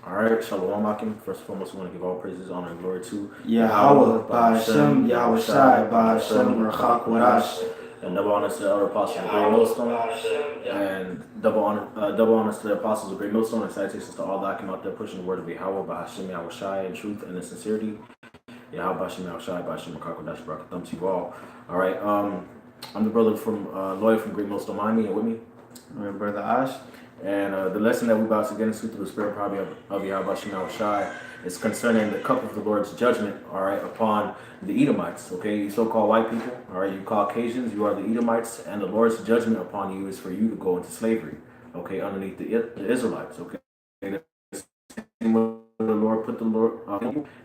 All right, Shalom Akim. First and foremost, we want to give all praises, honor, and glory to Yahweh, Ba'ashem, Yahweh Shai, Ba'ashem, Rachak, Warash. and double honors to the elder apostles of Great Millstone, and double honors to the apostles of Great Millstone, and salutations to all that came out there pushing the word of Yahweh, Ba'ashem, Yahweh Shai, in truth and in sincerity. Yahweh, Ba'ashem, Yahweh Shai, Ba'ashem, Rachak, Warash, Barakatham to you all. All right, I'm the brother from lawyer from Great Millstone, Miami, and with me. My brother Ash. And the lesson that we're about to get into through the spirit probably of Yahweh Shem Shai is concerning the cup of the Lord's judgment, all right, upon the Edomites, okay? You so-called white people, all right, you Caucasians, you are the Edomites, and the Lord's judgment upon you is for you to go into slavery, okay, underneath the Israelites, okay? The Lord put the Lord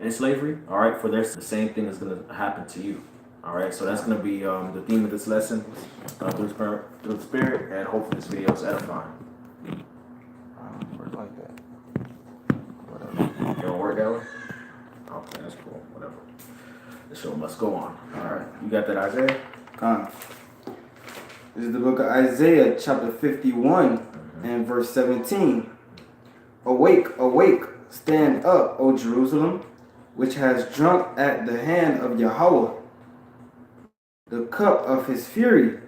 in slavery, all right, for the same thing is going to happen to you. All right, so that's going to be the theme of this lesson through the spirit, and hopefully this video is edifying. Work like that. Whatever. It don't work that way? Okay, that's cool. Whatever. The show must go on. Alright. You got that, Isaiah? Come. This is the book of Isaiah, chapter 51, and verse 17. Awake, awake, stand up, O Jerusalem, which has drunk at the hand of Yahweh the cup of his fury.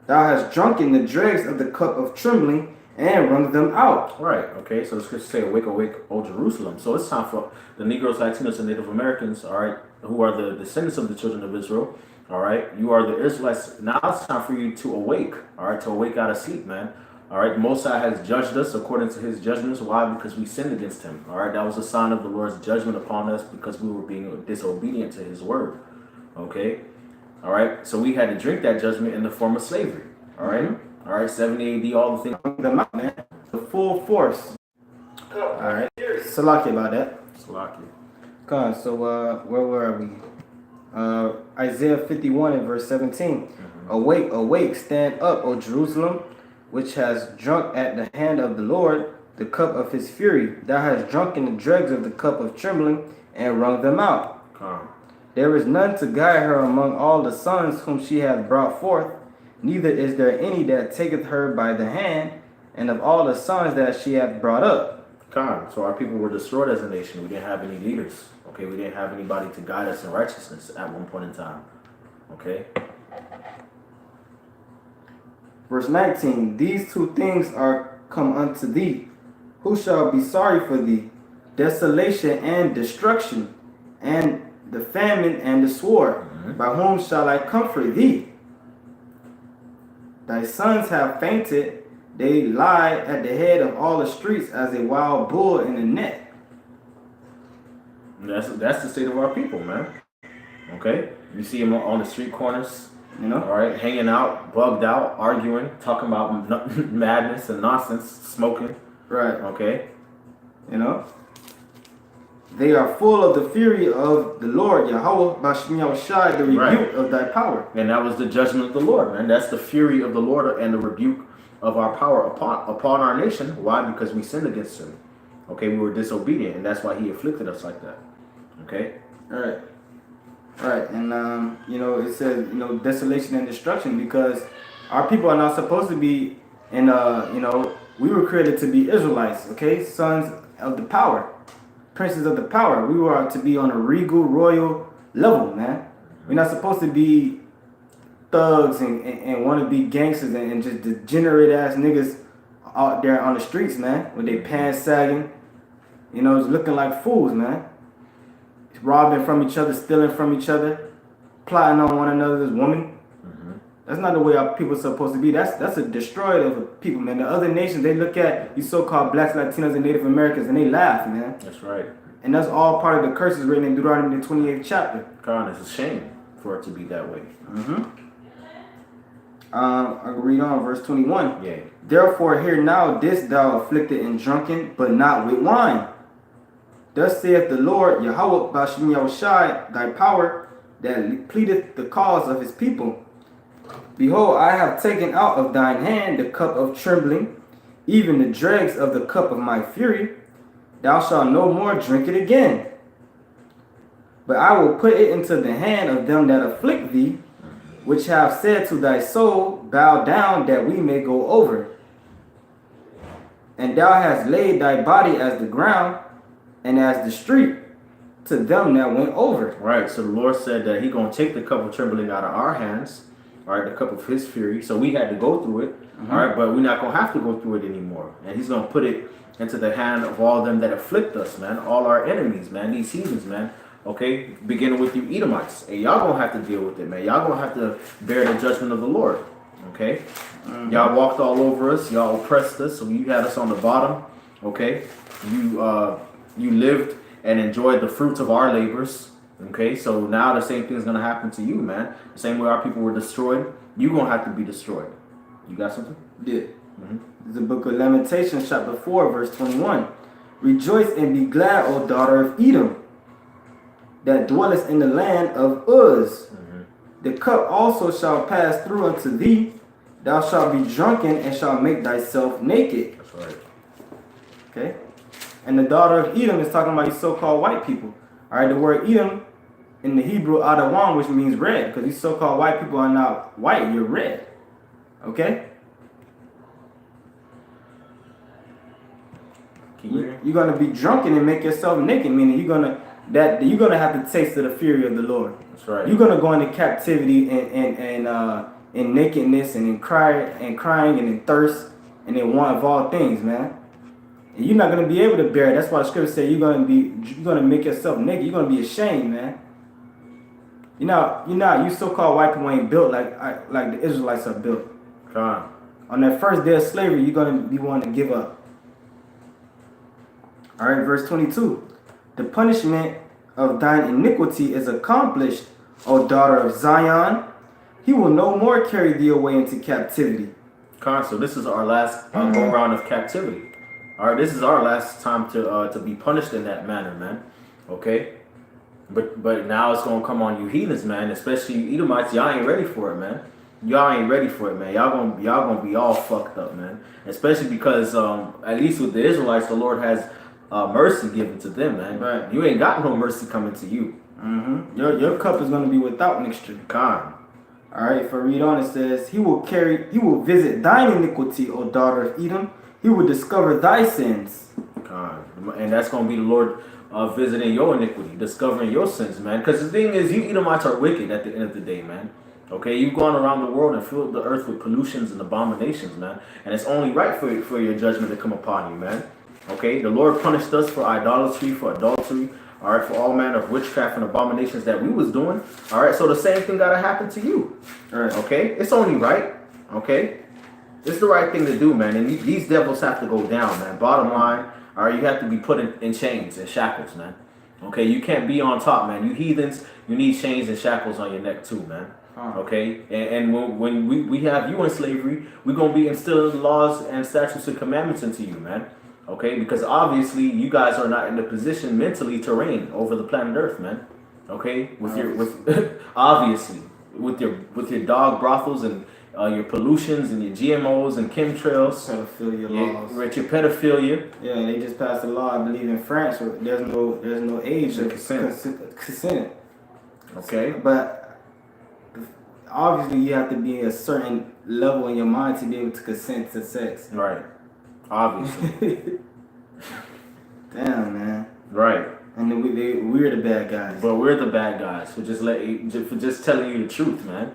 Thou hast drunken the dregs of the cup of trembling, and wrung them out. Right, okay, so the scriptures say, awake, awake, O Jerusalem. So it's time for the Negroes, Latinos, and Native Americans, all right, who are the descendants of the children of Israel, all right, you are the Israelites. Now it's time for you to awake, all right, to awake out of sleep, man. All right, the Most High has judged us according to his judgments. Why? Because we sinned against him, all right. That was a sign of the Lord's judgment upon us because we were being disobedient to his word, okay. All right, so we had to drink that judgment in the form of slavery, all right. All right, 70 AD, all the things. Them out, man. The full force. All right. Salaki about that. Salaki. Come on, so where were we? Isaiah 51 and verse 17. Awake, awake, stand up, O Jerusalem, which has drunk at the hand of the Lord the cup of his fury. Thou hast drunken the dregs of the cup of trembling, and wrung them out. Come. There is none to guide her among all the sons whom she hath brought forth, neither is there any that taketh her by the hand, and of all the sons that she hath brought up. Come. So our people were destroyed as a nation. We didn't have any leaders. Okay, we didn't have anybody to guide us in righteousness at one point in time. Okay. Verse 19. These two things are come unto thee. Who shall be sorry for thee? Desolation and destruction, and the famine and the sword. By whom shall I comfort thee? Thy sons have fainted, they lie at the head of all the streets as a wild bull in a net. That's the state of our people, man. Okay? You see them on the street corners, You know? all right, hanging out, bugged out, arguing, talking about madness and nonsense, smoking. Right. Okay? You know? They are full of the fury of the Lord, Yahweh, Ba'ashem Yahweh Shai, the rebuke of thy power. And that was the judgment of the Lord, man. That's the fury of the Lord and the rebuke of our power upon our nation. Why? Because we sinned against him. Okay, we were disobedient, and that's why he afflicted us like that. Okay? All right. Right. And, you know, it says, you know, desolation and destruction, because our people are not supposed to be in, you know, we were created to be Israelites, okay? Sons of the power. Princes of the power. We were to be on a regal, royal level, man. We're not supposed to be thugs and want to be gangsters and just degenerate ass niggas out there on the streets, man, with their pants sagging, you know, looking like fools, man. Robbing from each other, stealing from each other, plotting on one another's woman. That's not the way our people are supposed to be. That's a destroyer of a people, man. The other nations, they look at you so-called blacks, Latinos, and Native Americans, and they laugh, man. That's right. And that's all part of the curses written in Deuteronomy, the 28th chapter. God, it's a shame for it to be that way. I read on verse 21. Yeah. Therefore hear now this thou afflicted and drunken, but not with wine. Thus saith the Lord, Yahweh, Ba'ashem Yahweh Shai, thy power, that pleadeth the cause of his people. Behold, I have taken out of thine hand the cup of trembling, even the dregs of the cup of my fury. Thou shalt no more drink it again. But I will put it into the hand of them that afflict thee, which have said to thy soul, bow down that we may go over. And thou hast laid thy body as the ground and as the street to them that went over. Right. So the Lord said that He's gonna take the cup of trembling out of our hands. All right, the cup of His fury. So we had to go through it. All right, but we're not gonna have to go through it anymore. And He's gonna put it into the hand of all them that afflict us, man. All our enemies, man. These heathens, man. Okay, beginning with you Edomites. And y'all gonna have to deal with it, man. Y'all gonna have to bear the judgment of the Lord. Okay, y'all walked all over us. Y'all oppressed us. So you had us on the bottom. Okay, you lived and enjoyed the fruits of our labors. Okay, so now the same thing is gonna happen to you, man. The same way our people were destroyed, you gonna have to be destroyed. You got something? Yeah. The book of Lamentations, chapter 4, verse 21. Rejoice and be glad, O daughter of Edom, that dwellest in the land of Uz. The cup also shall pass through unto thee. Thou shalt be drunken and shalt make thyself naked. That's right. Okay? And the daughter of Edom is talking about these so-called white people. All right, the word Edom in the Hebrew, Adawan, which means red, because these so-called white people are not white, you're red. Okay? You're gonna be drunken and make yourself naked, meaning you're gonna have the taste of the fury of the Lord. That's right. You're gonna go into captivity and in nakedness and in crying and in thirst and in want of all things, man. And you're not gonna be able to bear it. That's why the scripture says you're gonna make yourself naked. You're gonna be ashamed, man. You so-called white people ain't built like the Israelites are built. God. On that first day of slavery, you're gonna be wanting to give up. All right, verse 22. The punishment of thine iniquity is accomplished, O daughter of Zion. He will no more carry thee away into captivity. So this is our last go round of captivity. All right, this is our last time to be punished in that manner, man. Okay, but now it's gonna come on you heathens, man. Especially you Edomites. Y'all ain't ready for it, man. Y'all ain't ready for it, man. Y'all gonna be all fucked up, man. Especially because at least with the Israelites, the Lord has mercy given to them, man. Right. You ain't got no mercy coming to you. Your cup is gonna be without mixture. God. All right, if I read on, it says, He will visit thine iniquity, O daughter of Edom. He will discover thy sins. God. And that's going to be the Lord visiting your iniquity, discovering your sins, man. Because the thing is, you Edomites are wicked at the end of the day, man. Okay, you've gone around the world and filled the earth with pollutions and abominations, man. And it's only right for your judgment to come upon you, man. Okay, the Lord punished us for idolatry, for adultery, all right, for all manner of witchcraft and abominations that we was doing. All right, so the same thing got to happen to you. All right. Okay, it's only right. Okay, it's the right thing to do, man. And these devils have to go down, man. Bottom line, all right, you have to be put in chains and shackles, man. Okay, you can't be on top, man. You heathens, you need chains and shackles on your neck too, man. Okay, and when we have you in slavery, we're going to be instilling laws and statutes and commandments into you, man. Okay, because obviously you guys are not in the position mentally to reign over the planet Earth, man. Okay, obviously with your dog brothels and your pollutions and your GMOs and chemtrails, pedophilia laws, with your pedophilia. Yeah, they just passed a law, I believe, in France where there's no age of consent. Okay, but obviously you have to be a certain level in your mind to be able to consent to sex. Right. Obviously. Damn, man. Right. And then we're the bad guys. But we're the bad guys for just telling you the truth, man.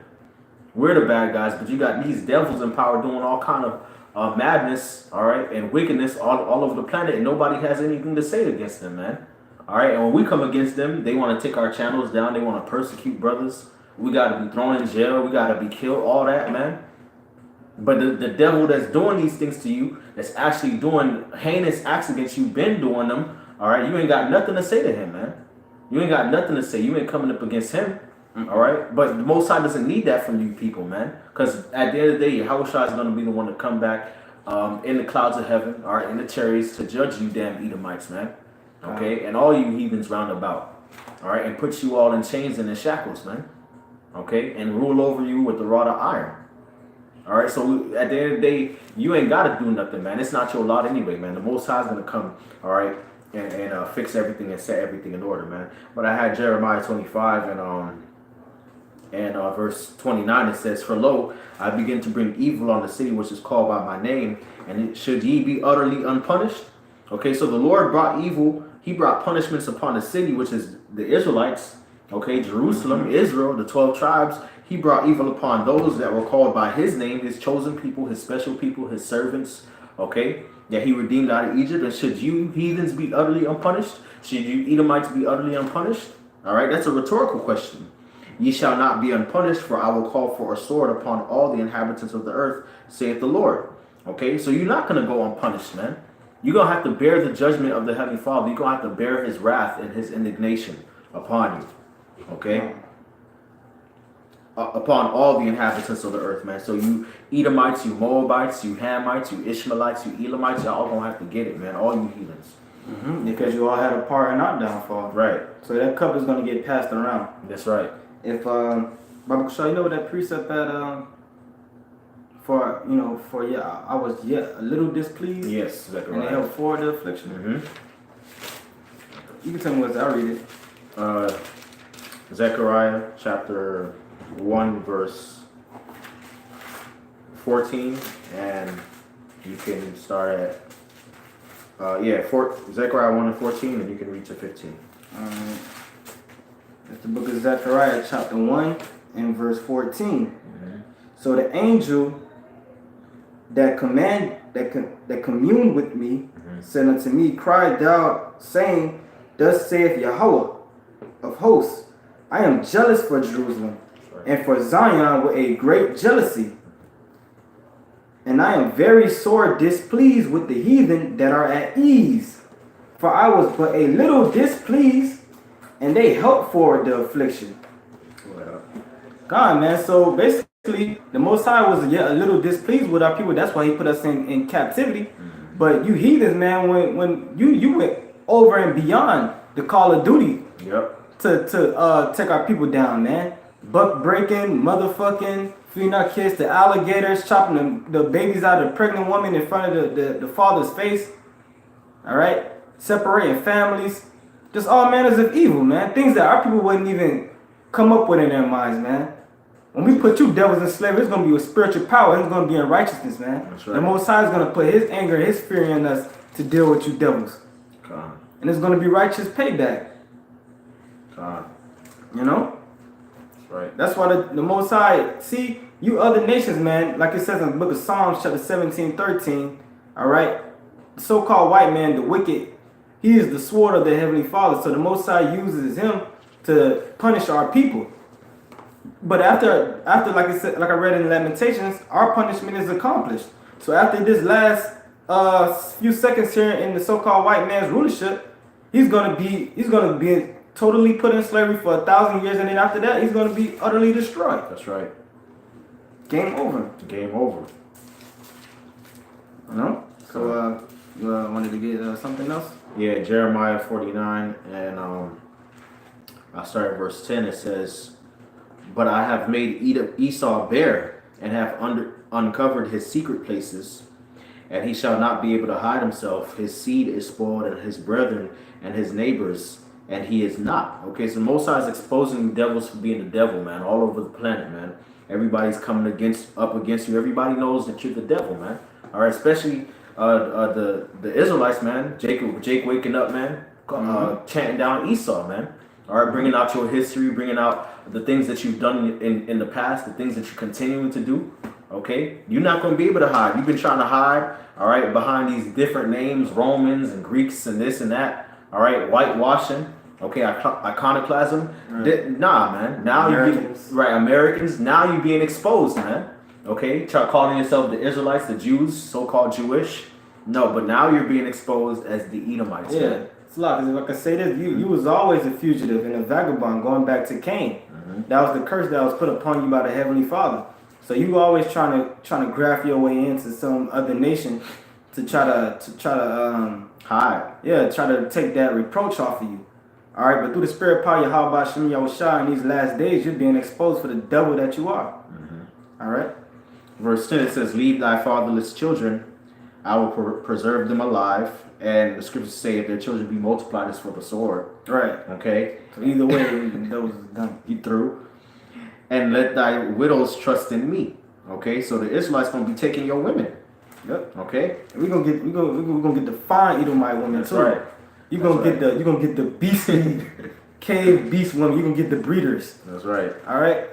We're the bad guys, but you got these devils in power doing all kind of madness, all right, and wickedness all over the planet, and nobody has anything to say against them, man. All right, and when we come against them, they want to take our channels down. They want to persecute brothers. We got to be thrown in jail. We got to be killed. All that, man. But the devil that's doing these things to you, that's actually doing heinous acts against you, been doing them, all right, you ain't got nothing to say to him, man. You ain't got nothing to say. You ain't coming up against him, all right? But the Most High doesn't need that from you people, man. Because at the end of the day, Yahushua is going to be the one to come back in the clouds of heaven, all right, in the chariots to judge you damn Edomites, man. Okay? And all you heathens round about, all right? And put you all in chains and in shackles, man. Okay? And rule over you with the rod of iron. All right, so at the end of the day, you ain't got to do nothing, man. It's not your lot anyway, man. The Most High is going to come, all right, and fix everything and set everything in order, man. But I had Jeremiah 25 And verse 29 it says, "For lo, I begin to bring evil on the city which is called by my name, and should ye be utterly unpunished?" Okay, so the Lord brought evil. He brought punishments upon the city, which is the Israelites. Okay, Jerusalem, Israel, the 12 tribes. He brought evil upon those that were called by his name, his chosen people, his special people, his servants. Okay, that he redeemed out of Egypt. And should you heathens be utterly unpunished? Should you Edomites be utterly unpunished? All right, that's a rhetorical question. "Ye shall not be unpunished, for I will call for a sword upon all the inhabitants of the earth, saith the Lord." Okay, so you're not going to go unpunished, man. You're going to have to bear the judgment of the Heavenly Father. You're going to have to bear his wrath and his indignation upon you. Okay? Upon all the inhabitants of the earth, man. So you Edomites, you Moabites, you Hamites, you Ishmaelites, you Elamites, y'all all going to have to get it, man. All you heathens. Because you all had a part in our downfall. Right. So that cup is going to get passed around. That's right. If, Baba Shaw, you know what that precept that, I was yet a little displeased. Yes, Zechariah. And they helped forward the affliction. You can tell me what I'll read it. Zechariah chapter 1 verse 14, and you can start at Zechariah 1 and 14, and you can read to 15. It's the book of Zechariah chapter 1 and verse 14. So the angel that communed with me said unto me, "Cry thou, saying, Thus saith Yahweh of hosts, I am jealous for Jerusalem and for Zion with a great jealousy. And I am very sore displeased with the heathen that are at ease. For I was but a little displeased, and they helped forward the affliction." God, man. So basically, the Most High was yet a little displeased with our people. That's why he put us in captivity. But you heathens, man, when you went over and beyond the call of duty to take our people down, man. Buck breaking, motherfucking, feeding our kids to alligators, chopping the babies out of the pregnant woman in front of the father's face. All right? Separating families. Just all manners of evil, man. Things that our people wouldn't even come up with in their minds, man. When we put you devils in slavery, it's going to be with spiritual power. It's going to be in righteousness, man. That's right. The Most High is going to put his anger, his fear in us to deal with you devils. God. And it's going to be righteous payback. God. You know? That's right. That's why the Most High, see, you other nations, man, like it says in the book of Psalms, chapter 17:13, all right? The so-called white man, the wicked, he is the sword of the Heavenly Father. So the Most High uses him to punish our people. But after like I said, like I read in Lamentations, our punishment is accomplished. So after this last few seconds here in the so-called white man's rulership, he's gonna be totally put in slavery for 1,000 years, and then after that, he's gonna be utterly destroyed. That's right. Game over. Game over. You know? So you wanted to get something else? Yeah, Jeremiah 49, and I'll start at verse 10. It says, "But I have made Esau bare, and have uncovered his secret places, and he shall not be able to hide himself. His seed is spoiled, and his brethren and his neighbors, and he is not." Okay, so Most High is exposing devils for being the devil, man, all over the planet, man. Everybody's coming up against you. Everybody knows that you're the devil, man. All right, especially the Israelites, man. Jake waking up, man, chanting down Esau, man. All right, bringing out your history, bringing out the things that you've done in the past, the things that you're continuing to do. Okay, you're not going to be able to hide. You've been trying to hide, all right, behind these different names, Romans and Greeks and this and that. All right, whitewashing. Okay, iconoclasm. Right. Nah, man. Now Americans. Americans. Now you're being exposed, man. Okay, try calling yourself the Israelites, the Jews, so-called Jewish. No, but now you're being exposed as the Edomites. Yeah. Man. It's a lot. Because if I can say this, you was always a fugitive and a vagabond going back to Cain. That was the curse that was put upon you by the Heavenly Father. So you always trying to graft your way into some other nation to try to hide. Yeah, try to take that reproach off of you. All right, but through the spirit power, Yahweh Shem Yahushua, in these last days, you're being exposed for the devil that you are. All right. Verse 10, it says, "Leave thy fatherless children, I will preserve them alive." And the scriptures say, if their children be multiplied, it's for the sword. Right. Okay. So either way, those is done. You through. and let thy widows trust in me. Okay, so the Israelites gonna be taking your women. Yep. Okay, we gonna get the fine Edomite women that's too. right. You're gonna get the beastly cave beast women. You're gonna get the breeders. That's right. All right.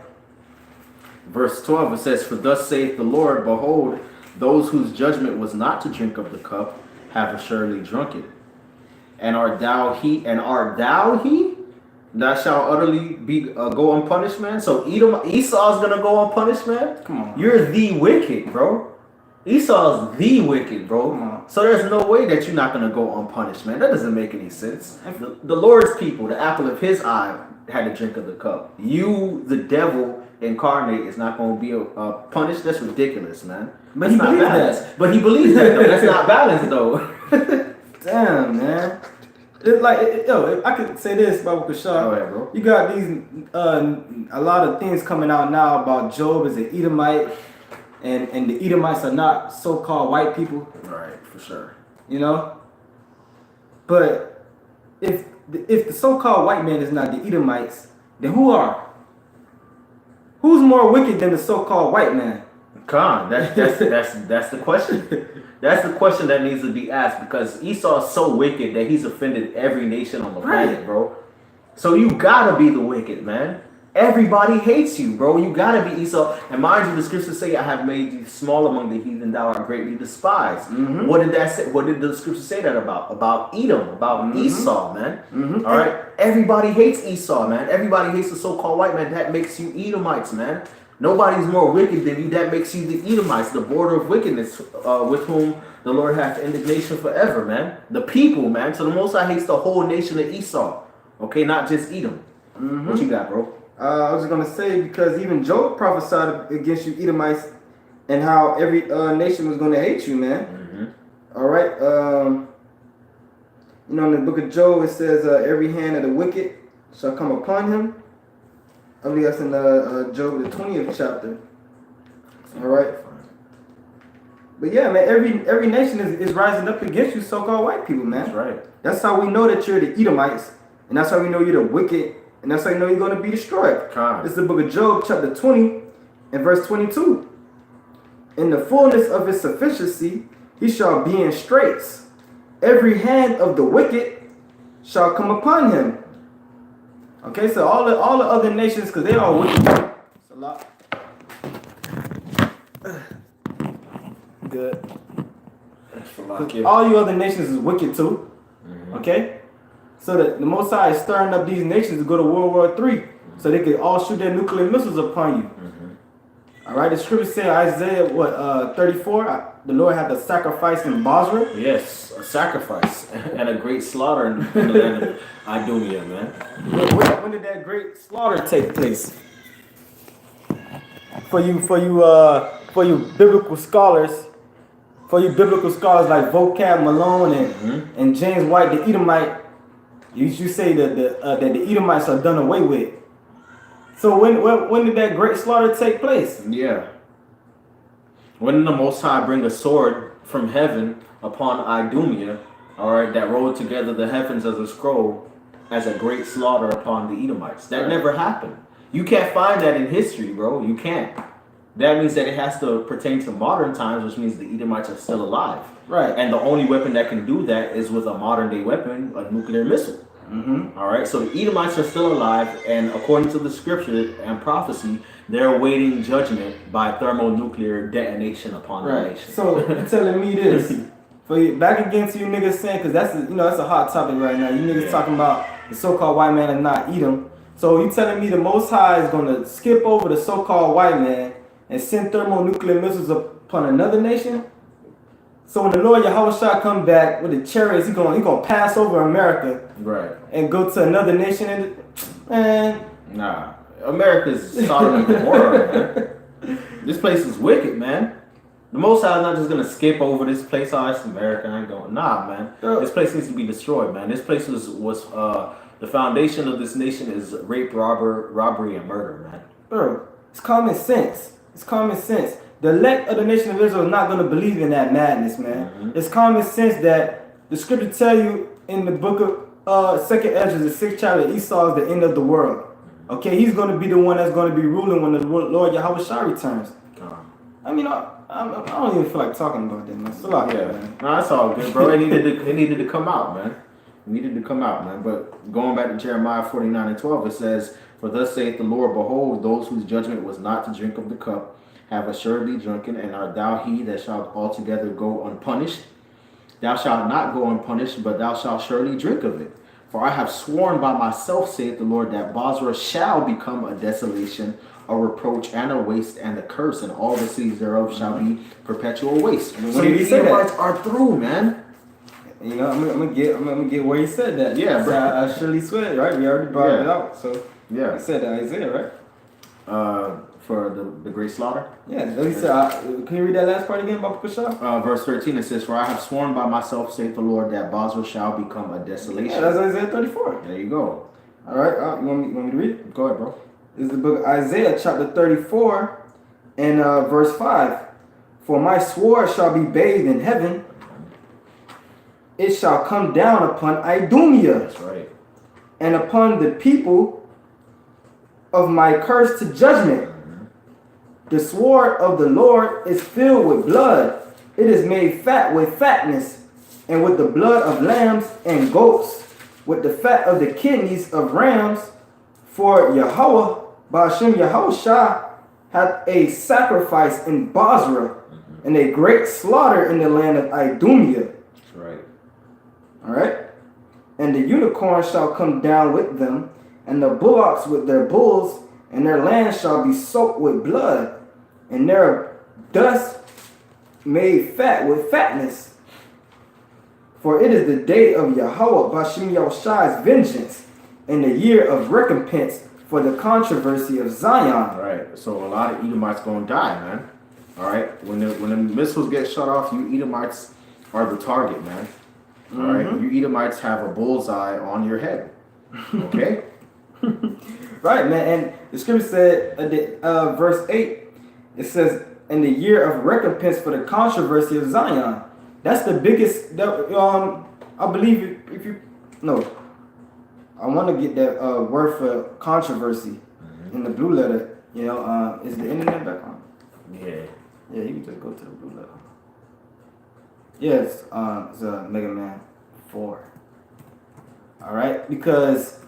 Verse 12, it says, "For thus saith the Lord, behold, those whose judgment was not to drink of the cup have assuredly drunk it. And art thou he? And art thou he? Thou shalt utterly be go unpunished, man." So Esau's gonna go unpunished, man. Come on. You're the wicked, bro. Esau's the wicked, bro. Come on. So there's no way that you're not gonna go unpunished, man. That doesn't make any sense. The Lord's people, the apple of His eye, had to drink of the cup. You, the devil incarnate, is not gonna be punished. That's ridiculous, man. But he believes that. But he believes that, though. That's not balanced, though. Damn, man. It's like, if I could say this about Kashar. Go ahead, bro. You got these a lot of things coming out now about Job as an Edomite, and the Edomites are not so-called white people. Right, for sure. You know. But if the so-called white man is not the Edomites, then who are? Who's more wicked than the so-called white man? Khan, that's the question. That's the question that needs to be asked, because Esau is so wicked that he's offended every nation on the planet, bro. So you gotta be the wicked, man. Everybody hates you, bro. You gotta be Esau. And mind you, the scriptures say, "I have made you small among the heathen; thou art greatly despised." Mm-hmm. What did that say? What did the scripture say that about? About Edom, about Esau, man. Mm-hmm. All right. Everybody hates Esau, man. Everybody hates the so-called white man. That makes you Edomites, man. Nobody's more wicked than you. That makes you the Edomites, the border of wickedness, with whom the Lord hath indignation forever, man. The people, man. So the Most High hates the whole nation of Esau. Okay, not just Edom. Mm-hmm. What you got, bro? I was gonna say, because even Job prophesied against you Edomites, and how every nation was gonna hate you, man. Mm-hmm. All right. You know, in the book of Job, it says, "Every hand of the wicked shall come upon him." I believe that's in Job, the 20th chapter. All right. But yeah, man, every nation is rising up against you, so-called white people, man. That's right. That's how we know that you're the Edomites, and that's how we know you're the wicked, and that's how you know you're going to be destroyed. God. It's the book of Job, chapter 20, and verse 22. "In the fullness of his sufficiency, he shall be in straits. Every hand of the wicked shall come upon him." Okay, so all the other nations, because they are wicked. It's a lot. Good. All you other nations is wicked too. Mm-hmm. Okay? So that the Most High is stirring up these nations to go to World War III, so they can all shoot their nuclear missiles upon you. Mm-hmm. All right, the scripture say, Isaiah 34, the Lord had to sacrifice in Basra. Yes, a sacrifice and a great slaughter in the land of Idumea, man. When did that great slaughter take place? For you biblical scholars, like Vocab Malone and James White, the Edomite, you say that the Edomites are done away with. So when did that great slaughter take place? Yeah. When did the Most High bring a sword from heaven upon Idumea, all right, that rolled together the heavens as a scroll, as a great slaughter upon the Edomites? That never happened. You can't find that in history, bro. You can't. That means that it has to pertain to modern times, which means the Edomites are still alive. Right. And the only weapon that can do that is with a modern day weapon, a nuclear missile. Mm-hmm. All right. So the Edomites are still alive, and according to the scripture and prophecy, they're awaiting judgment by thermonuclear detonation upon the nation. So you're telling me this, back against you niggas saying, because that's a hot topic right now. You niggas talking about the so-called white man and not Edom. So you telling me the Most High is going to skip over the so-called white man and send thermonuclear missiles upon another nation? So when the Lord Yahushua come back with the chariots, he gonna pass over America, Right. and go to another nation, and man, Nah. America's Sodom and Gomorrah, man. This place is wicked, man. The Most High is not just gonna skip over this place. Oh, it's America. I ain't going. Nah, man. This place needs to be destroyed, man. This place was the foundation of this nation is rape, robbery, and murder, man. Bro, it's common sense. It's common sense. The elect of the nation of Israel is not going to believe in that madness, man. Mm-hmm. It's common sense that the scripture tell you in the book of 2nd Ezra, the 6th chapter, Esau is the end of the world. Okay, he's going to be the one that's going to be ruling when the Lord Yahweh Shah returns. I mean, I don't even feel like talking about that, man. It's a lot, man. No, that's all good, bro. It needed to come out, man. It needed to come out, man. But going back to Jeremiah 49:12, it says, "For thus saith the Lord, behold, those whose judgment was not to drink of the cup have assuredly drunken, and art thou he that shalt altogether go unpunished? Thou shalt not go unpunished, but thou shalt surely drink of it. For I have sworn by myself, saith the Lord, that Basra shall become a desolation, a reproach, and a waste, and a curse, and all the cities thereof shall be perpetual waste." And So when did he the say that? Edomites are through, man. You know, I'm gonna get where he said that. Yeah, bro. I surely swear, right? We already brought it out. So Yeah. he said that, Isaiah, right? For the great slaughter. Yeah. He said, can you read that last part again, Baba Kushah? Verse 13, it says, "For I have sworn by myself, saith the Lord, that Basra shall become a desolation." Yeah, that's Isaiah 34. There you go. All right. You want me to read it? Go ahead, bro. This is the book of Isaiah, chapter 34, and verse 5. "For my sword shall be bathed in heaven. It shall come down upon Idumea That's right. and upon the people of my curse to judgment. The sword of the Lord is filled with blood. It is made fat with fatness, and with the blood of lambs and goats, with the fat of the kidneys of rams. For Yahweh, Ba'ashem Yahushua, hath a sacrifice in Basra, and a great slaughter in the land of Idumea." That's right. All right. "And the unicorn shall come down with them, and the bullocks with their bulls, and their land shall be soaked with blood, and their dust made fat with fatness. For it is the day of Yahweh Ba'ashem Yahushua's vengeance, and the year of recompense for the controversy of Zion." All right. So a lot of Edomites gonna die, man. All right. When the missiles get shut off, you Edomites are the target, man. All right. You Edomites have a bullseye on your head. Okay. Right, man. And the scripture said, verse 8, it says, "In the year of recompense for the controversy of Zion." That's the biggest, I believe, I want to get that word for controversy in the blue letter. You know, is the internet back on? Yeah. Yeah, you can just go to the blue letter. Yes, it's Mega Man 4. All right, because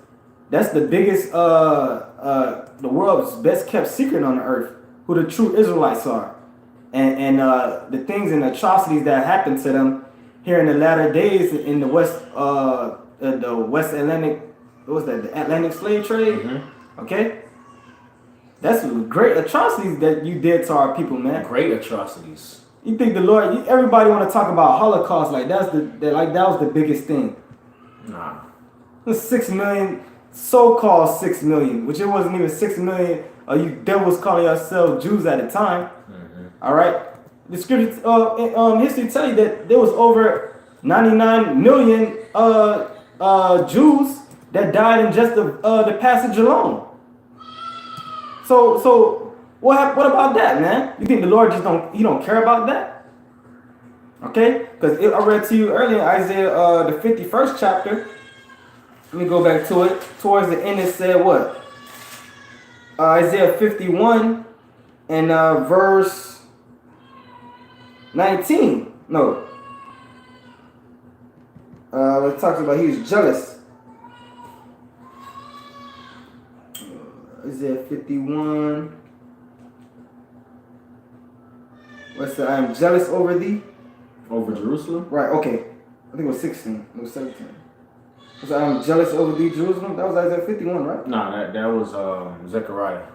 that's the biggest, the world's best kept secret on the earth, who the true Israelites are, and the things and atrocities that happened to them here in the latter days in the West Atlantic. What was that? The Atlantic slave trade. Okay, that's great atrocities that you did to our people, man. Great atrocities. You think the Lord? Everybody want to talk about Holocaust like that was the biggest thing. Nah. 6 million, so-called 6 million, which it wasn't even 6 million. You devils calling yourselves Jews at the time. All right, the scripture, history tell you that there was over 99 million Jews that died in just the passage alone. So what about that, man? You think the Lord just don't care about that? Okay, because I read to you earlier Isaiah the 51st chapter. Let me go back to it. Towards the end, it said what? Isaiah 51 and verse 19. No. It talks about he was jealous. Isaiah 51. What's that? I am jealous over thee. Over Jerusalem? Right, okay. I think it was 16. It was 17. So I'm jealous over thee, Jerusalem. That was Isaiah 51, right? Nah, that was Zechariah.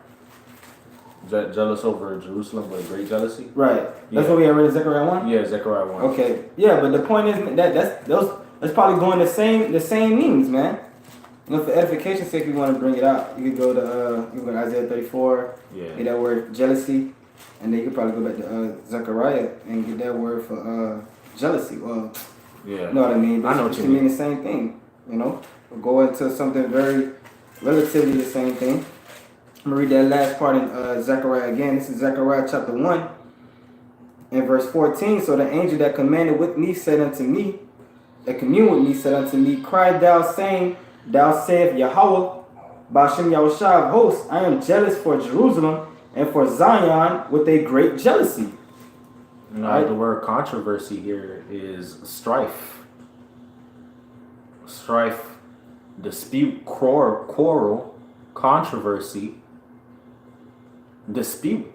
Jealous over Jerusalem with great jealousy. Right. That's what we had read in Zechariah 1? Yeah, Zechariah 1. Okay. Yeah, but the point is that's probably going the same meanings, man. You know, for edification's sake, we want to bring it out. You could go to Isaiah 34. Yeah. Get that word jealousy, and then you could probably go back to Zechariah and get that word for jealousy. Well, yeah. You know what I mean? I know what you mean. Mean the same thing. You know, we'll go into something very relatively the same thing. I'm gonna read that last part in Zechariah again. This is Zechariah chapter 1 and verse 14. "So the angel that commanded with me said unto me, that communed with me said unto me, Cry thou, saying, Thou saith Yahweh, Ba'ashem Yahushua of hosts, I am jealous for Jerusalem and for Zion with a great jealousy. Right? The word controversy here is strife. Strife, dispute, quarrel, controversy, dispute.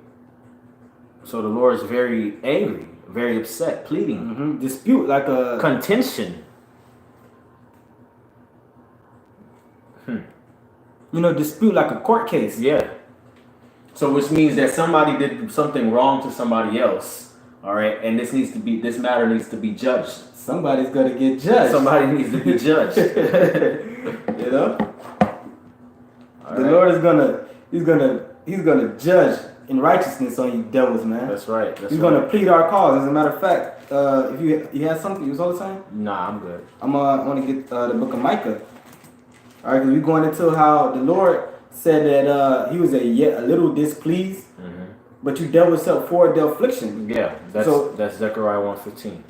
So the Lord is very angry, very upset, pleading. Dispute, like a contention. Dispute like a court case. Yeah. So which means that somebody did something wrong to somebody else. All right, and this matter needs to be judged. Somebody's gonna get judged. Somebody needs to be judged. The Lord is gonna judge in righteousness on you devils, man. That's right. He's gonna plead our cause. As a matter of fact, if you had something, you was all the time. Nah, I'm good. I want to get the book of Micah. All right, because we're going into how the Lord said that he was yet a little displeased, but you dealt with yourself for the affliction. Yeah, that's Zechariah 1:15.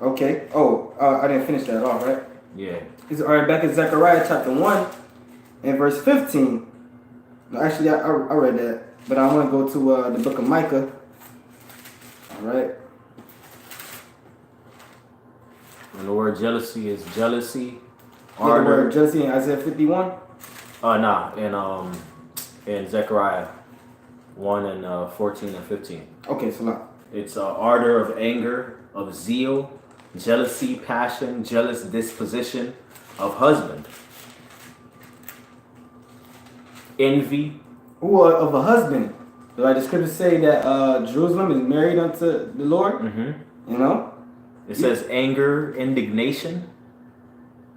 Okay. Oh, I didn't finish that off, right? Yeah. All right, back in Zechariah chapter 1 and verse 15. No, actually, I read that, but I want to go to the book of Micah. All right. And the word jealousy is jealousy. The word jealousy in Isaiah 51. In Zechariah 1 and 14 and 15. Okay, so now. It's ardor of anger, of zeal, jealousy, passion, jealous disposition of husband, envy. Of a husband. Like the scriptures say that Jerusalem is married unto the Lord. You know? It says anger, indignation.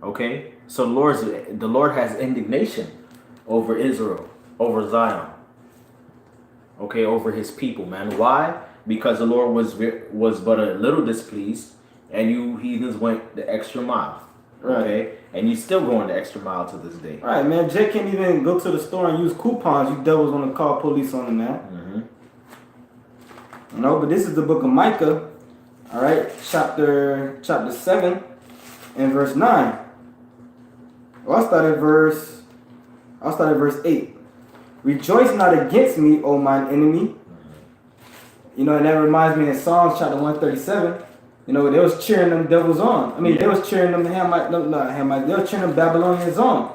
Okay? So the Lord has indignation over Israel, over Zion. Okay, over his people, man. Why? Because the Lord was but a little displeased, and you heathens went the extra mile. Right. Okay? And you still going the extra mile to this day. All right, man. Jay can't even go to the store and use coupons. You devils want to call police on him, man. No, but this is the book of Micah. All right, chapter 7 and verse 9. Well, I'll start at verse 8. Rejoice not against me, O mine enemy. And that reminds me in Psalms chapter 137. They was cheering them devils on. I mean, they was cheering them Hamites. They was cheering them Babylonians on.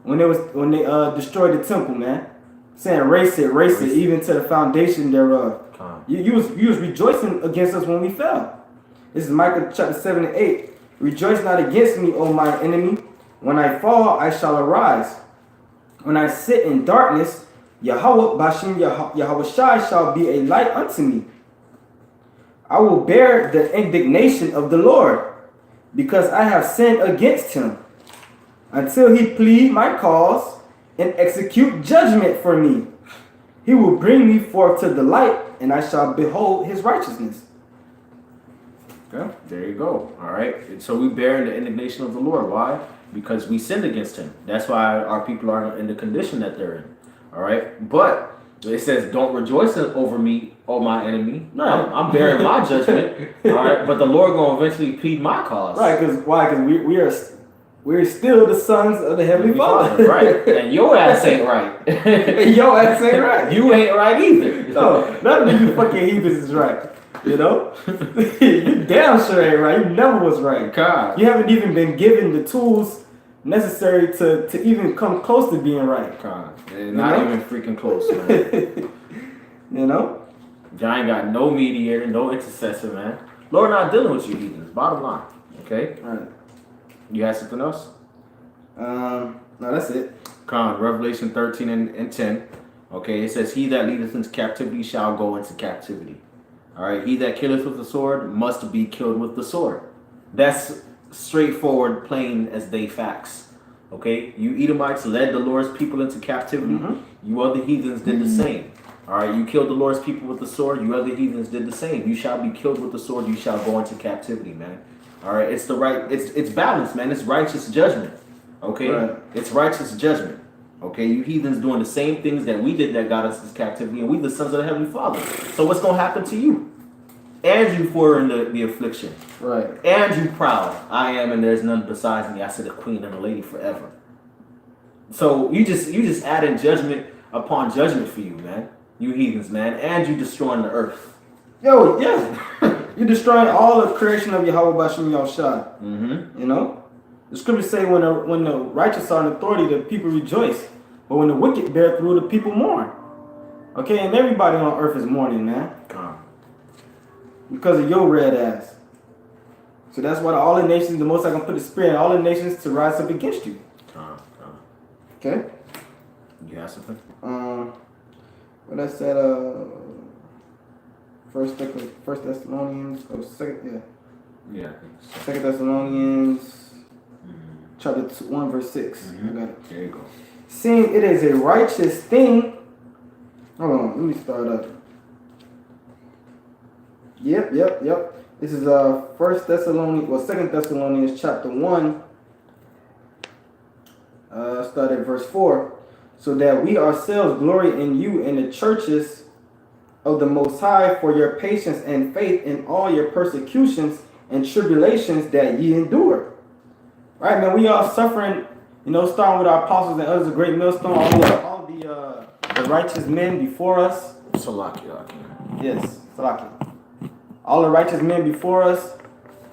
When they destroyed the temple, man. Saying race it, even to the foundation thereof. You was rejoicing against us when we fell. This is Micah chapter 7 and 8. Rejoice not against me, O my enemy. When I fall, I shall arise. When I sit in darkness, Yahweh Ba'ashem Yahushua shall be a light unto me. I will bear the indignation of the Lord, because I have sinned against him, until he plead my cause and execute judgment for me. He will bring me forth to the light, and I shall behold his righteousness. Okay, there you go. All right. So we bear the indignation of the Lord. Why? Because we sinned against him. That's why our people are in the condition that they're in. All right. But it says, don't rejoice over me, O my enemy. No, I'm bearing my judgment. All right. But the Lord going to eventually plead my cause. Right. Why? Because we're still the sons of the Heavenly Father. Right. And your ass ain't right. And your ass ain't right. You ain't right either. No, none of you fucking heathens is right. You damn sure ain't right. You never was right. God. You haven't even been given the tools necessary to even come close to being right. God. Not even freaking close, man. I ain't got no mediator, no intercessor, man. Lord not dealing with you heathens. Bottom line. Okay? All right. You have something else? No, that's it. Revelation 13 and 10. Okay, it says, he that leadeth into captivity shall go into captivity. All right, he that killeth with the sword must be killed with the sword. That's straightforward, plain as day facts. Okay, you Edomites led the Lord's people into captivity. You other heathens did the same. All right, you killed the Lord's people with the sword. You other heathens did the same. You shall be killed with the sword. You shall go into captivity, man. All right, it's it's balance, man. It's righteous judgment. Okay, right. It's righteous judgment. Okay, you heathens doing the same things that we did that got us into captivity, and we the sons of the Heavenly Father. So what's going to happen to you? And you for in the affliction. Right. And you proud. I am, and there's none besides me. I said the queen and the lady forever. So you just adding judgment upon judgment for you, man. You heathens, man, and you destroying the earth. Yo, yeah. You're destroying all the creation of Yahweh Bashim Yahushua. Mm-hmm. You know? The scriptures say when the righteous are in authority, the people rejoice. But when the wicked bear through, the people mourn. Okay, and everybody on earth is mourning, man. Because of your red ass. So that's why all the nations, the most I can put the spirit in all the nations to rise up against you. Okay? You have something? What I said, First Thessalonians, second, yeah. Yeah, I think so. 2 Thessalonians, chapter 1, verse 6. I got it. There you go. Seeing it is a righteous thing. Hold on, let me start up. Yep. This is 2 Thessalonians chapter 1. Start at verse 4. So that we ourselves glory in you in the churches of the Most High for your patience and faith in all your persecutions and tribulations that ye endure. Right, man, we are suffering, starting with our apostles and others, a great millstone, all the righteous men before us. Salakia. Yes, Salaki. All the righteous men before us,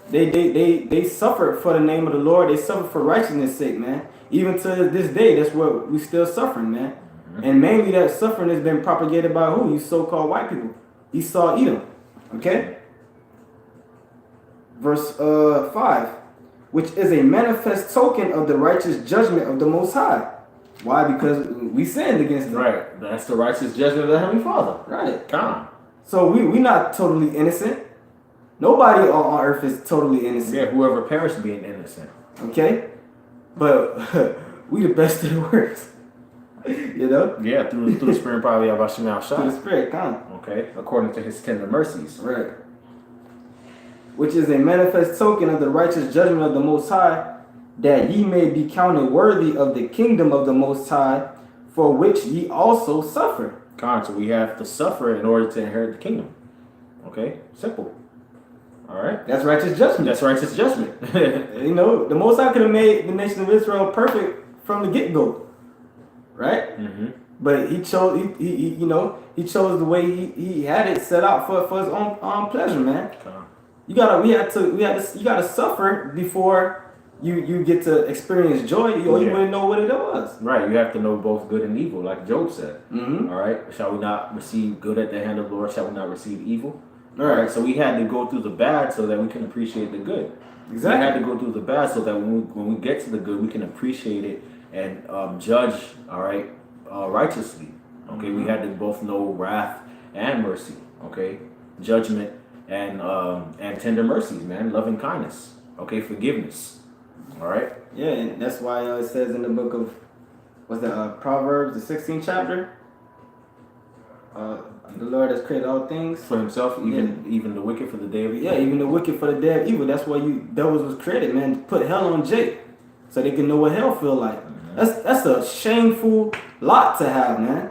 they suffered for the name of the Lord. They suffered for righteousness' sake, man. Even to this day, that's what we still suffering, man. And mainly that suffering has been propagated by who? You so-called white people. Esau, Edom. Okay? Verse 5. Which is a manifest token of the righteous judgment of the Most High. Why? Because we sinned against them. Right. That's the righteous judgment of the Heavenly Father. Right. Come. So we not totally innocent. Nobody on earth is totally innocent. Yeah, whoever perished being innocent. Okay? But we the best of the worst. You know? Yeah, through the spirit probably of Bashim Through the spirit, come. Okay, according to his tender mercies. Right. Which is a manifest token of the righteous judgment of the Most High, that ye may be counted worthy of the kingdom of the Most High, for which ye also suffer. So we have to suffer in order to inherit the kingdom. Okay, simple. All right. That's righteous judgment. That's righteous judgment. The Most High could have made the nation of Israel perfect from the get-go. Right? Mm-hmm. But he chose, he chose the way he had it set out for his own pleasure, man. You gotta suffer before you get to experience joy, or you wouldn't know what it was. Right, you have to know both good and evil, like Job said. Mm-hmm. All right, shall we not receive good at the hand of the Lord? Shall we not receive evil? All right, so we had to go through the bad so that we can appreciate the good. Exactly. We had to go through the bad so that when we get to the good, we can appreciate it and judge. All right, righteously. Okay, we had to both know wrath and mercy. Okay, judgment and tender mercies, man, loving kindness. Okay, forgiveness. All right. Yeah, and that's why it says in the book of Proverbs, the 16th chapter. The Lord has created all things for himself, even the wicked for the day of evil. Yeah, even the wicked for the day of evil. That's why devils was created, man, to put hell on Jake, so they can know what hell feel like. Mm-hmm. That's a shameful lot to have, man.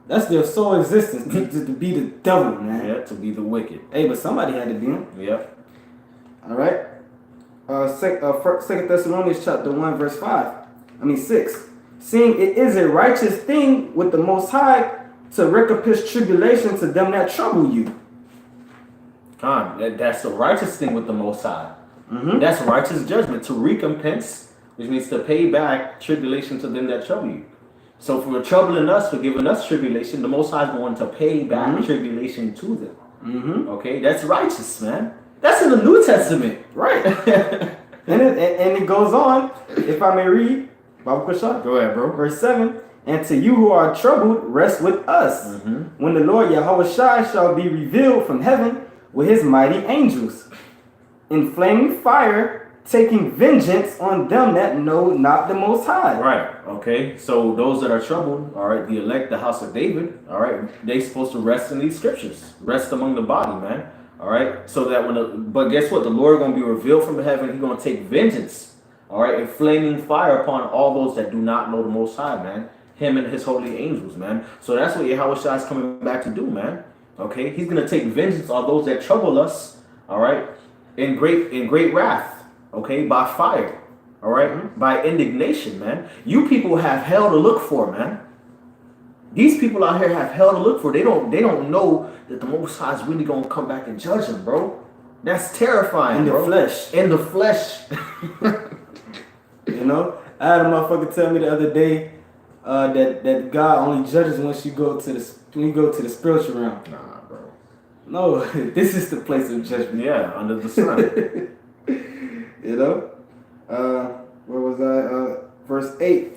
That's their sole existence to be the devil, man. Yeah, to be the wicked. Hey, but somebody had to be him. Yep. All right. 2 Thessalonians chapter 1 verse 6. Seeing it is a righteous thing with the Most High to recompense tribulation to them that trouble you. That's the righteous thing with the Most High. Mm-hmm. That's righteous judgment, to recompense, which means to pay back tribulation to them that trouble you. So for troubling us, for giving us tribulation, the Most High is going to pay back tribulation to them. Mm-hmm. Okay, that's righteous, man. That's in the New Testament. Right. and it goes on, if I may read, Bible question. Go ahead, bro. Verse 7. And to you who are troubled, rest with us. Mm-hmm. When the Lord Yahweh shall be revealed from heaven with his mighty angels, in flaming fire, taking vengeance on them that know not the Most High. Right. Okay. So those that are troubled, all right, the elect, the house of David, all right, they supposed to rest in these scriptures. Rest among the body, man. All right. So that but guess what? The Lord going to be revealed from heaven. He's going to take vengeance. All right. In flaming fire upon all those that do not know the Most High, man. Him and his holy angels, man. So that's what Yahweh Shai is coming back to do, man. Okay. He's going to take vengeance on those that trouble us. All right. In great wrath. Okay. By fire. all right, by indignation, man. You people have hell to look for, man. These people out here have hell to look for. They don't know that the Most High is really gonna come back and judge them, bro. That's terrifying, In the bro. flesh. In the flesh. You know, I had a motherfucker tell me the other day that God only judges once you go to the spiritual realm. Nah, bro. No, this is the place of judgment. Yeah, under the sun. You know, where was I? Verse 8.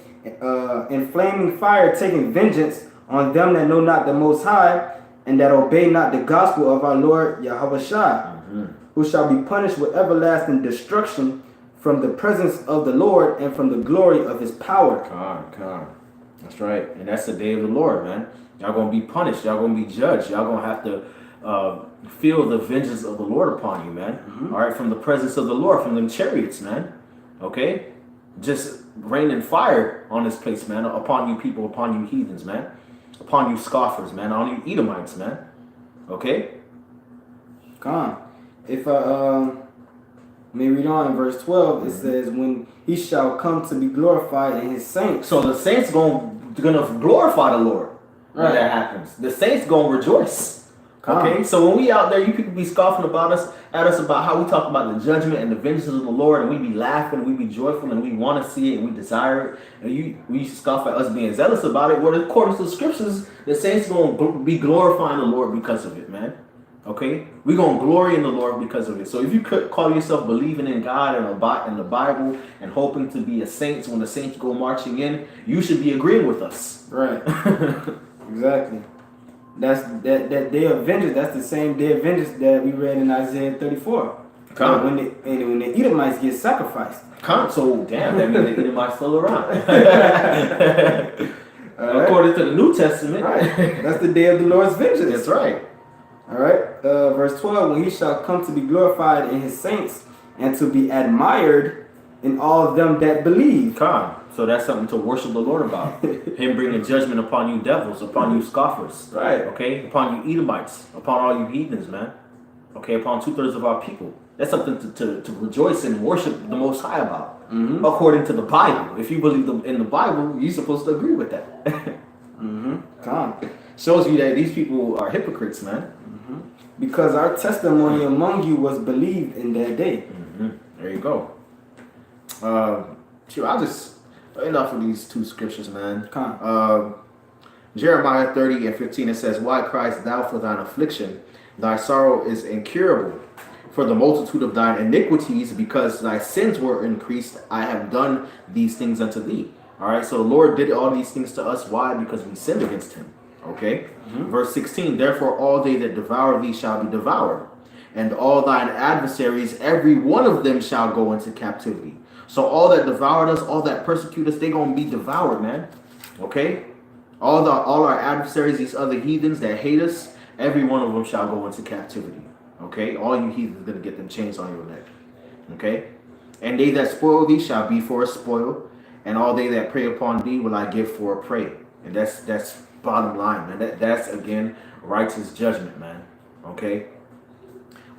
In flaming fire, taking vengeance on them that know not the Most High, and that obey not the gospel of our Lord Yahweh Shai, who shall be punished with everlasting destruction from the presence of the Lord and from the glory of his power. Con. That's right. And that's the day of the Lord, man. Y'all gonna be punished. Y'all gonna be judged. Y'all gonna have to feel the vengeance of the Lord upon you, man. All right, from the presence of the Lord, from them chariots, man. Okay? Just raining fire on this place, man, upon you people, upon you heathens, man, upon you scoffers, man, on you Edomites, man. Okay? Come. If may read on in verse 12, it says, when he shall come to be glorified in his saints. So the saints gonna glorify the Lord when that happens. The saints gonna rejoice. Okay, so when we out there, you people be scoffing at us about how we talk about the judgment and the vengeance of the Lord, and we be laughing, and we be joyful, and we want to see it, and we desire it, and we scoff at us being zealous about it. Well, according to the scriptures, the saints gonna be glorifying the Lord because of it, man. Okay, we gonna glory in the Lord because of it. So if you could call yourself believing in God and in the Bible and hoping to be a saint when the saints go marching in, you should be agreeing with us. Right. Exactly. That day of vengeance. That's the same day of vengeance that we read in Isaiah 34. When the Edomites get sacrificed. So damn, that means the Edomites still around. According to the New Testament, right? That's the day of the Lord's vengeance. That's right. All right. Verse 12. When he shall come to be glorified in his saints and to be admired in all of them that believe. So that's something to worship the Lord about. Him bringing judgment upon you devils, upon you scoffers. Right. Okay? Upon you Edomites, upon all you heathens, man. Okay? Upon 2/3 of our people. That's something to rejoice and worship the Most High about. According to the Bible. If you believe in the Bible, you're supposed to agree with that. Shows you that these people are hypocrites, man. Because our testimony among you was believed in that day. There you go. I'll just... Enough of these two scriptures, man. Jeremiah 30:15, it says, why criest thou for thine affliction? Thy sorrow is incurable. For the multitude of thine iniquities, because thy sins were increased, I have done these things unto thee. All right, so the Lord did all these things to us. Why? Because we sinned against him. Okay? Verse 16, therefore all they that devour thee shall be devoured, and all thine adversaries, every one of them shall go into captivity. So all that devoured us, all that persecute us, they gonna be devoured, man. Okay? All our adversaries, these other heathens that hate us, every one of them shall go into captivity. Okay? All you heathens gonna get them chains on your neck. Okay? And they that spoil thee shall be for a spoil, and all they that prey upon thee will I give for a prey. And that's bottom line, man. That's again righteous judgment, man. Okay?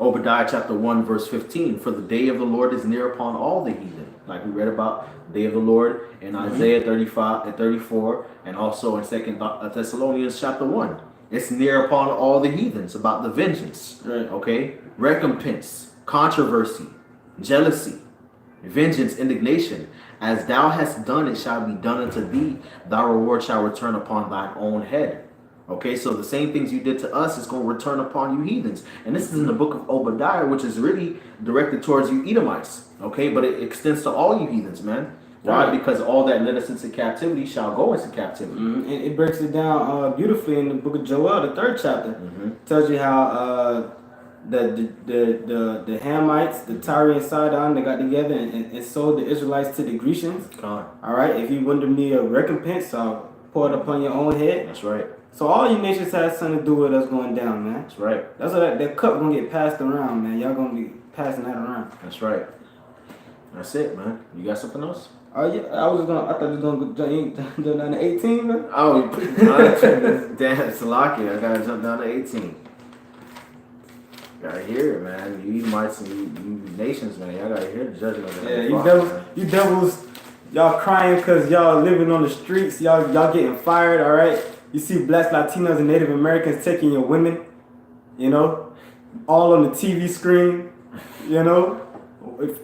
Obadiah chapter 1 verse 15, for the day of the Lord is near upon all the heathen. Like we read about the day of the Lord in Isaiah 35 and 34, and also in 2 Thessalonians chapter 1. It's near upon all the heathens about the vengeance. Right. Okay? Recompense, controversy, jealousy, vengeance, indignation. As thou hast done, it shall be done unto thee. Thy reward shall return upon thine own head. Okay, so the same things you did to us is going to return upon you heathens. And this is in the book of Obadiah, which is really directed towards you Edomites. Okay, but it extends to all you heathens, man. Why? Because all that led us into captivity shall go into captivity. And it breaks it down beautifully in the book of Joel, the 3rd chapter. Tells you how the Hamites, the Tyre and Sidon, they got together and sold the Israelites to the Grecians. All right, if you wonder me a recompense, I'll pour it upon your own head. That's right. So all you nations has something to do with us going down, man. That's right. That's what that cup gonna get passed around, man. Y'all gonna be passing that around. That's right. That's it, man. You got something else? Oh yeah, I thought you was gonna jump down to 18, man. Oh, damn, it's lucky. I gotta jump down to 18. Gotta hear it, man. You Edomites and you nations, man. Y'all gotta hear the judgment of the Yeah, Father, you devils, y'all crying because y'all living on the streets. Y'all getting fired. All right. You see Blacks, Latinos, and Native Americans taking your women. You know, all on the TV screen. You know,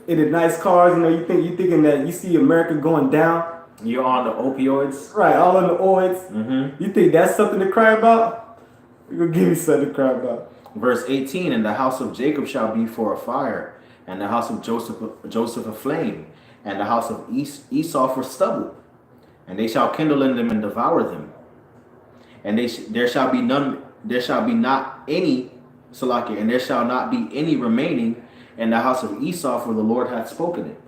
in the nice cars. You know, you thinking that you see America going down. You're on the opioids. Right, all on the oids. Mm-hmm. You think that's something to cry about? You're gonna give me something to cry about. Verse 18, and the house of Jacob shall be for a fire, and the house of Joseph a flame, and the house of Esau for stubble. And they shall kindle in them and devour them. And there shall be not any, Salakia, and there shall not be any remaining in the house of Esau, for the Lord hath spoken it.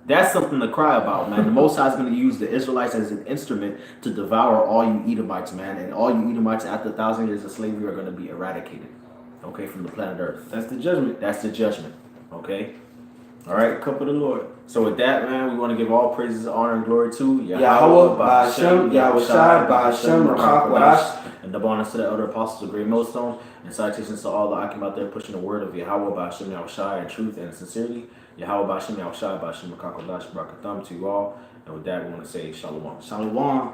That's something to cry about, man. The Most High is going to use the Israelites as an instrument to devour all you Edomites, man. And all you Edomites after 1,000 years of slavery are going to be eradicated, okay, from the planet Earth. That's the judgment. That's the judgment, okay? All right? Cup of the Lord. So with that, man, we want to give all praises, honor, and glory to Yahweh, Ba'ashem, Yahushai, Ba'ashem, Rakak, Wadash. And the bonus to the elder apostles of Great Millstone. And salutations to all the Akim out there pushing the word of Yahweh, Ba'ashem, Yahushai, and truth and sincerity. Yahweh, Ba'ashem, Yahushai, Ba'ashem, Rakak, Wadash, Barakatham to you all. And with that, we want to say Shalom. Shalom.